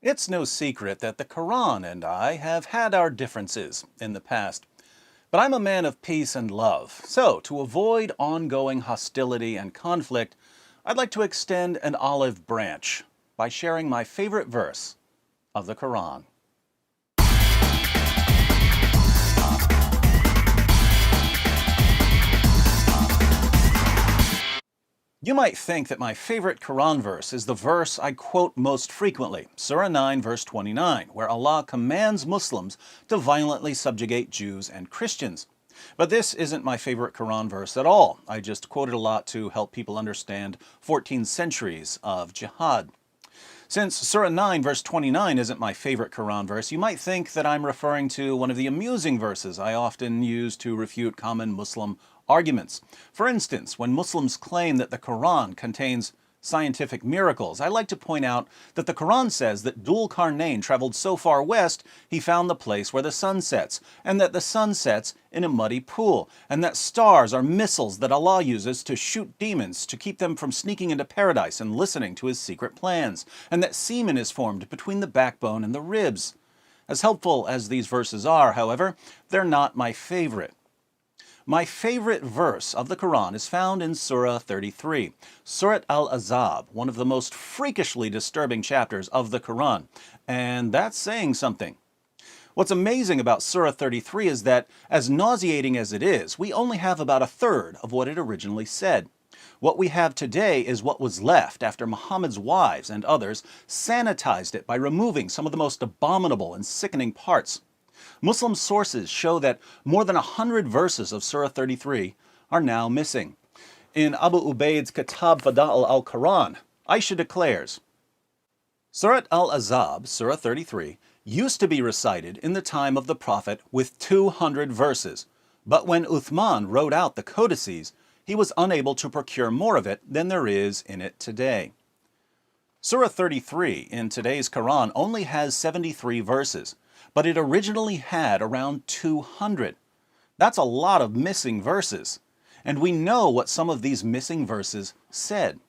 It's no secret that the Quran and I have had our differences in the past. But I'm a man of peace and love, so to avoid ongoing hostility and conflict, I'd like to extend an olive branch by sharing my favorite verse of the Quran. You might think that my favorite Quran verse is the verse I quote most frequently, Surah 9 verse 29, where Allah commands Muslims to violently subjugate Jews and Christians. But this isn't my favorite Quran verse at all. I just quote it a lot to help people understand 14 centuries of jihad. Since Surah 9 verse 29 isn't my favorite Quran verse, you might think that I'm referring to one of the amusing verses I often use to refute common Muslim arguments. For instance, when Muslims claim that the Quran contains scientific miracles, I like to point out that the Quran says that Dhul Qarnayn traveled so far west he found the place where the sun sets, and that the sun sets in a muddy pool, and that stars are missiles that Allah uses to shoot demons to keep them from sneaking into paradise and listening to his secret plans, and that semen is formed between the backbone and the ribs. As helpful as these verses are, however, they're not my favorite. My favorite verse of the Quran is found in Surah 33, Surat al-Ahzab, one of the most freakishly disturbing chapters of the Quran, and that's saying something. What's amazing about Surah 33 is that, as nauseating as it is, we only have about a third of what it originally said. What we have today is what was left after Muhammad's wives and others sanitized it by removing some of the most abominable and sickening parts. Muslim sources show that more than 100 verses of Surah 33 are now missing. In Abu Ubaid's Kitab Fada'il al-Quran, Aisha declares, Surat al-Ahzab, Surah 33, used to be recited in the time of the Prophet with 200 verses, but when Uthman wrote out the codices, he was unable to procure more of it than there is in it today. Surah 33 in today's Quran only has 73 verses, but it originally had around 200. That's a lot of missing verses. And we know what some of these missing verses said.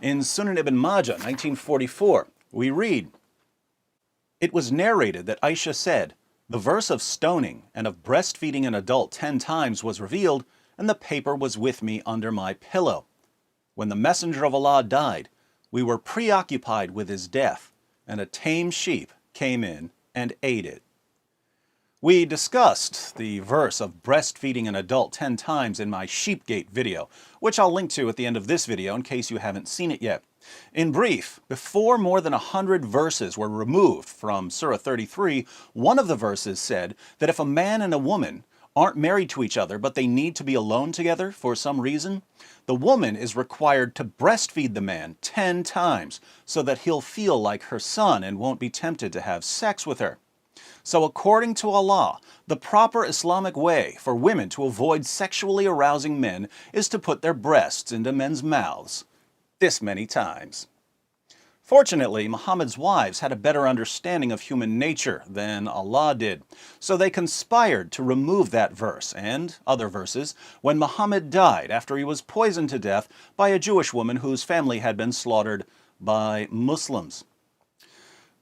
In Sunan ibn Majah, 1944, we read, It was narrated that Aisha said, the verse of stoning and of breastfeeding an adult 10 times was revealed, and the paper was with me under my pillow. When the Messenger of Allah died, we were preoccupied with his death, and a tame sheep came in and ate it. We discussed the verse of breastfeeding an adult 10 times in my Sheepgate video, which I'll link to at the end of this video in case you haven't seen it yet. In brief, before more than 100 verses were removed from Surah 33, one of the verses said that if a man and a woman aren't married to each other but they need to be alone together for some reason, the woman is required to breastfeed the man 10 times so that he'll feel like her son and won't be tempted to have sex with her. So according to Allah, the proper Islamic way for women to avoid sexually arousing men is to put their breasts into men's mouths this many times. Fortunately, Muhammad's wives had a better understanding of human nature than Allah did, so they conspired to remove that verse and other verses when Muhammad died after he was poisoned to death by a Jewish woman whose family had been slaughtered by Muslims.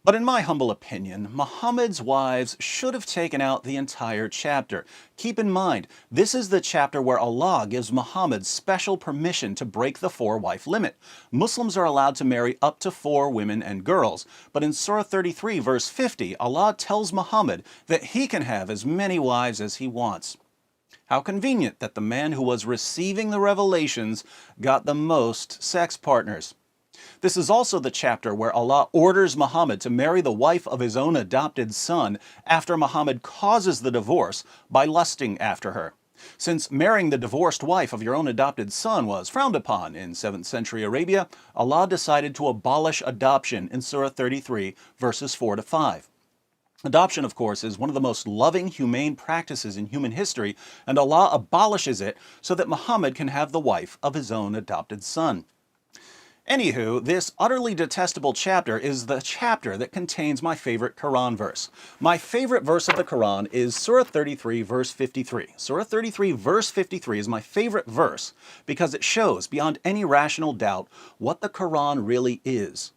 But in my humble opinion, Muhammad's wives should have taken out the entire chapter. Keep in mind, this is the chapter where Allah gives Muhammad special permission to break the 4-wife limit. Muslims are allowed to marry up to 4 women and girls, but in Surah 33 verse 50, Allah tells Muhammad that he can have as many wives as he wants. How convenient that the man who was receiving the revelations got the most sex partners. This is also the chapter where Allah orders Muhammad to marry the wife of his own adopted son after Muhammad causes the divorce by lusting after her. Since marrying the divorced wife of your own adopted son was frowned upon in 7th century Arabia, Allah decided to abolish adoption in Surah 33, verses 4 to 5. Adoption, of course, is one of the most loving, humane practices in human history, and Allah abolishes it so that Muhammad can have the wife of his own adopted son. Anywho, this utterly detestable chapter is the chapter that contains my favorite Quran verse. My favorite verse of the Quran is Surah 33, verse 53. Surah 33, verse 53 is my favorite verse because it shows beyond any rational doubt what the Quran really is.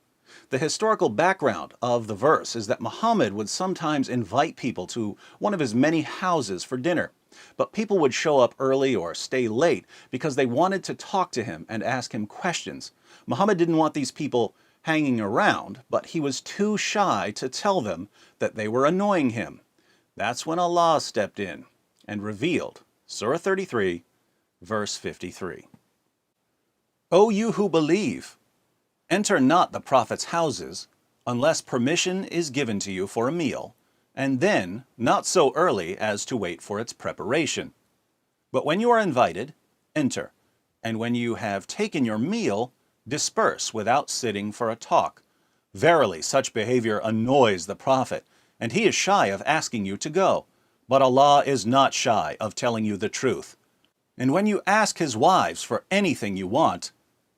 The historical background of the verse is that Muhammad would sometimes invite people to one of his many houses for dinner. But people would show up early or stay late because they wanted to talk to him and ask him questions. Muhammad didn't want these people hanging around, but he was too shy to tell them that they were annoying him. That's when Allah stepped in and revealed Surah 33, verse 53. O you who believe, enter not the Prophet's houses unless permission is given to you for a meal, and then not so early as to wait for its preparation. But when you are invited, enter, and when you have taken your meal, disperse without sitting for a talk. Verily, such behavior annoys the Prophet, and he is shy of asking you to go. But Allah is not shy of telling you the truth. And when you ask his wives for anything you want,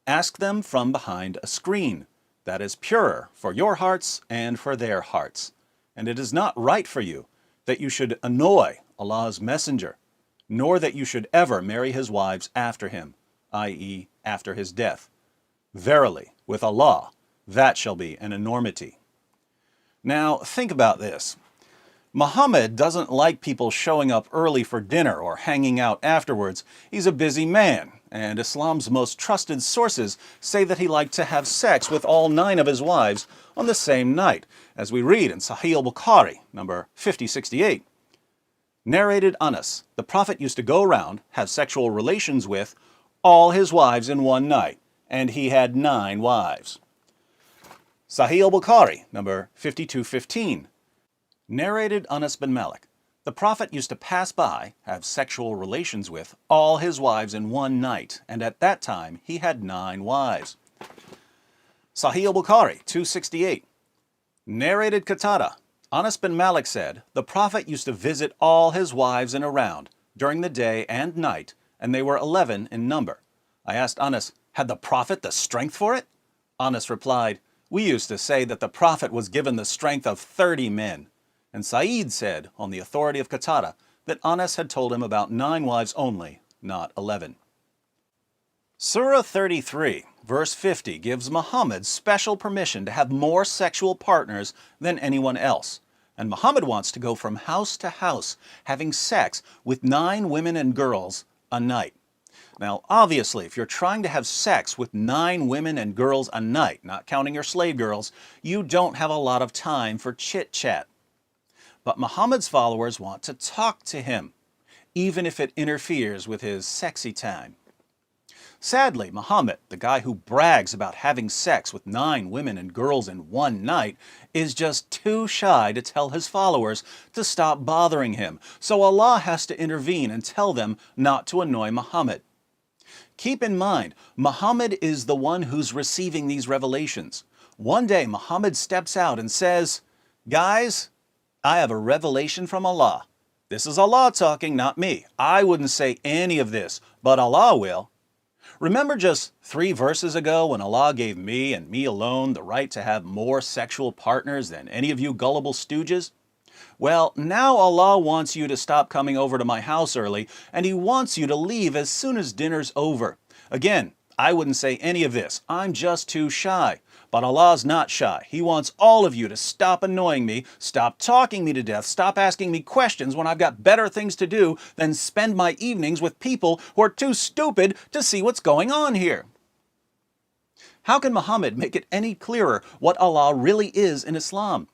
ask them from behind a screen that is purer for your hearts and for their hearts. And it is not right for you that you should annoy Allah's messenger, nor that you should ever marry his wives after him, i.e., after his death. Verily, with Allah, that shall be an enormity. Now, think about this. Muhammad doesn't like people showing up early for dinner or hanging out afterwards. He's a busy man, and Islam's most trusted sources say that he liked to have sex with all 9 of his wives on the same night, as we read in Sahih al-Bukhari, number 5068. Narrated Anas, the Prophet used to go around, have sexual relations with all his wives in one night, and he had 9 wives. Sahih al-Bukhari, number 5215. Narrated Anas bin Malik, the Prophet used to pass by, have sexual relations with all his wives in one night, and at that time he had 9 wives. Sahih al-Bukhari, 268. Narrated Qatada, Anas bin Malik said, the Prophet used to visit all his wives in a round, during the day and night, and they were 11 in number. I asked Anas, had the Prophet the strength for it? Anas replied, we used to say that the Prophet was given the strength of 30 men. And Sa'id said, on the authority of Qatada, that Anas had told him about 9 wives only, not 11. Surah 33, verse 50, gives Muhammad special permission to have more sexual partners than anyone else. And Muhammad wants to go from house to house, having sex with 9 women and girls a night. Now, obviously, if you're trying to have sex with 9 women and girls a night, not counting your slave girls, you don't have a lot of time for chit-chat. But Muhammad's followers want to talk to him, even if it interferes with his sexy time. Sadly, Muhammad, the guy who brags about having sex with 9 women and girls in one night, is just too shy to tell his followers to stop bothering him, so Allah has to intervene and tell them not to annoy Muhammad. Keep in mind, Muhammad is the one who's receiving these revelations. One day, Muhammad steps out and says, guys, I have a revelation from Allah. This is Allah talking, not me. I wouldn't say any of this, but Allah will. Remember just 3 verses ago when Allah gave me and me alone the right to have more sexual partners than any of you gullible stooges? Well, now Allah wants you to stop coming over to my house early, and He wants you to leave as soon as dinner's over. Again, I wouldn't say any of this. I'm just too shy. But Allah's not shy. He wants all of you to stop annoying me, stop talking me to death, stop asking me questions when I've got better things to do than spend my evenings with people who are too stupid to see what's going on here. How can Muhammad make it any clearer what Allah really is in Islam?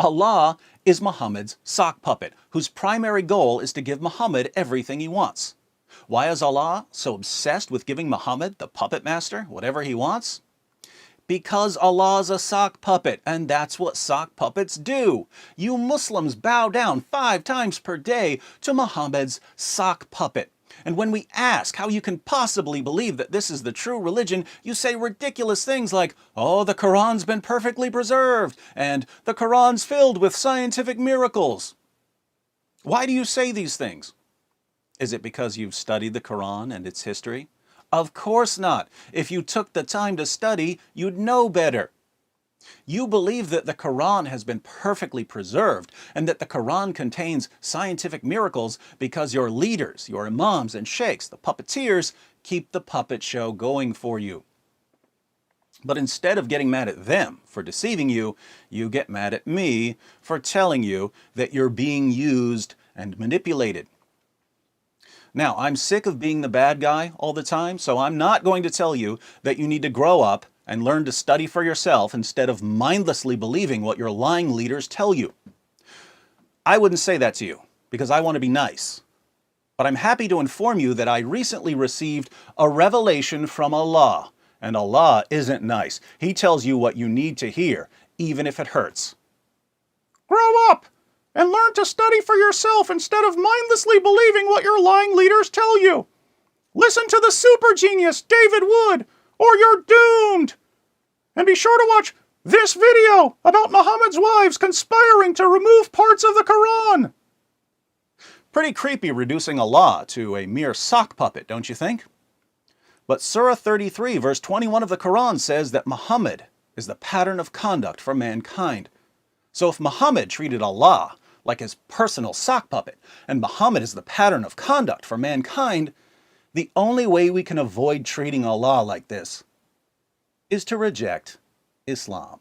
Allah is Muhammad's sock puppet, whose primary goal is to give Muhammad everything he wants. Why is Allah so obsessed with giving Muhammad, the puppet master, whatever he wants? Because Allah's a sock puppet, and that's what sock puppets do. You Muslims bow down 5 times per day to Muhammad's sock puppet. And when we ask how you can possibly believe that this is the true religion, you say ridiculous things like, oh, the Quran's been perfectly preserved, and the Quran's filled with scientific miracles. Why do you say these things? Is it because you've studied the Quran and its history? Of course not. If you took the time to study, you'd know better. You believe that the Quran has been perfectly preserved and that the Quran contains scientific miracles because your leaders, your imams and sheikhs, the puppeteers, keep the puppet show going for you. But instead of getting mad at them for deceiving you, you get mad at me for telling you that you're being used and manipulated. Now, I'm sick of being the bad guy all the time, so I'm not going to tell you that you need to grow up and learn to study for yourself instead of mindlessly believing what your lying leaders tell you. I wouldn't say that to you because I want to be nice. But I'm happy to inform you that I recently received a revelation from Allah, and Allah isn't nice. He tells you what you need to hear, even if it hurts. Grow up and learn to study for yourself instead of mindlessly believing what your lying leaders tell you. Listen to the super genius David Wood, or you're doomed. And be sure to watch this video about Muhammad's wives conspiring to remove parts of the Quran. Pretty creepy reducing Allah to a mere sock puppet, don't you think? But Surah 33, verse 21 of the Quran says that Muhammad is the pattern of conduct for mankind. So if Muhammad treated Allah like his personal sock puppet, and Muhammad is the pattern of conduct for mankind, the only way we can avoid treating Allah like this is to reject Islam.